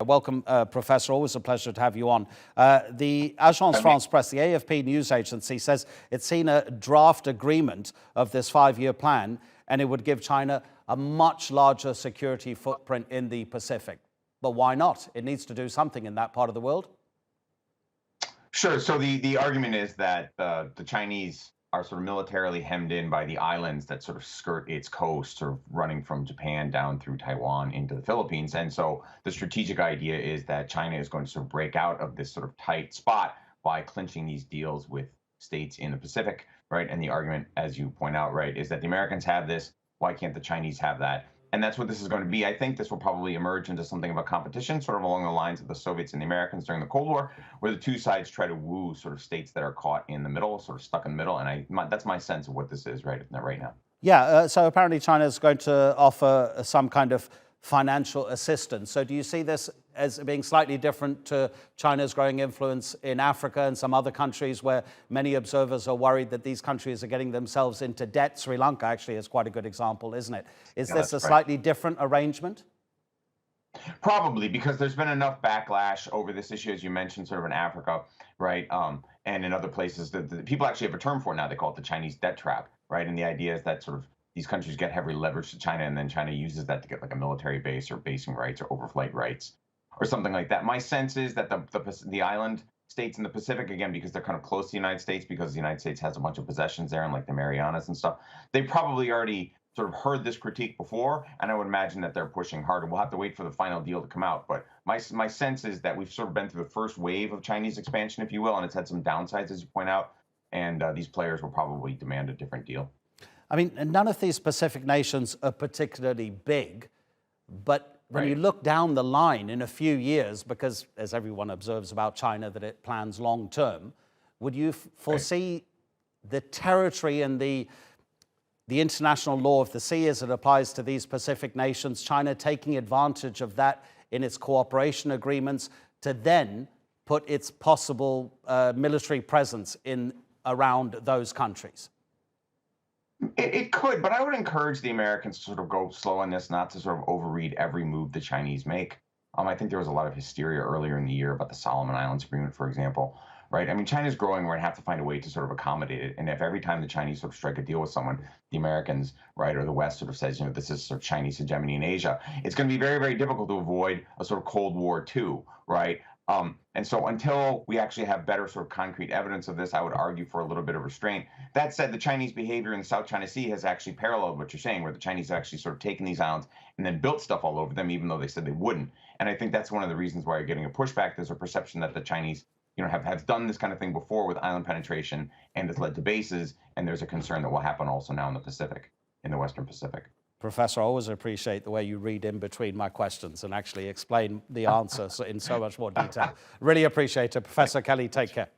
Welcome, Professor. Always a pleasure to have you on. The Agence France Presse, the AFP news agency, says it's seen a draft agreement of this 5-year plan, and it would give China a much larger security footprint in the Pacific. But why not? It needs to do something in that part of the world. Sure. So the argument is that the Chinese are sort of militarily hemmed in by the islands that sort of skirt its coast, sort of running from Japan down through Taiwan into the Philippines. And so the strategic idea is that China is going to sort of break out of this sort of tight spot by clinching these deals with states in the Pacific, right? And the argument, as you point out, right, is that the Americans have this. Why can't the Chinese have that? And that's what this is going to be. I think this will probably emerge into something of a competition, sort of along the lines of the Soviets and the Americans during the Cold War, where the two sides try to woo sort of states that are caught in the middle, sort of stuck in the middle. And that's my sense of what this is right now. Yeah, so apparently China is going to offer some kind of financial assistance. So do you see this as being slightly different to China's growing influence in Africa and some other countries where many observers are worried that these countries are getting themselves into debt? Sri Lanka actually is quite a good example, isn't it? Is this a slightly different arrangement? Probably, because there's been enough backlash over this issue, as you mentioned, sort of in Africa, right? And in other places, the people actually have a term for it now. They call it the Chinese debt trap, right? And the idea is that sort of these countries get heavy leverage to China, and then China uses that to get like a military base or basing rights or overflight rights or something like that. My sense is that the island states in the Pacific, again, because they're kind of close to the United States, because the United States has a bunch of possessions there and like the Marianas and stuff, they probably already sort of heard this critique before, and I would imagine that they're pushing harder. We'll have to wait for the final deal to come out. But my sense is that we've sort of been through the first wave of Chinese expansion, if you will, and it's had some downsides, as you point out, and these players will probably demand a different deal. I mean, none of these Pacific nations are particularly big, but when you look down the line in a few years, because as everyone observes about China, that it plans long term, would you foresee the territory and the international law of the sea as it applies to these Pacific nations, China taking advantage of that in its cooperation agreements to then put its possible military presence in around those countries? It could, but I would encourage the Americans to sort of go slow on this, not to sort of overread every move the Chinese make. I think there was a lot of hysteria earlier in the year about the Solomon Islands Agreement, for example, right? I mean, China's growing. We're going to have to find a way to sort of accommodate it. And if every time the Chinese sort of strike a deal with someone, the Americans, right, or the West sort of says, you know, this is sort of Chinese hegemony in Asia, it's going to be very, very difficult to avoid a sort of Cold War II, right? And so until we actually have better sort of concrete evidence of this, I would argue for a little bit of restraint. That said, the Chinese behavior in the South China Sea has actually paralleled what you're saying, where the Chinese have actually sort of taken these islands and then built stuff all over them, even though they said they wouldn't. And I think that's one of the reasons why you're getting a pushback. There's a perception that the Chinese, you know, have done this kind of thing before with island penetration, and it's led to bases. And there's a concern that will happen also now in the Pacific, in the Western Pacific. Professor, I always appreciate the way you read in between my questions and actually explain the answer in so much more detail. Really appreciate it. Professor Kelly, take care.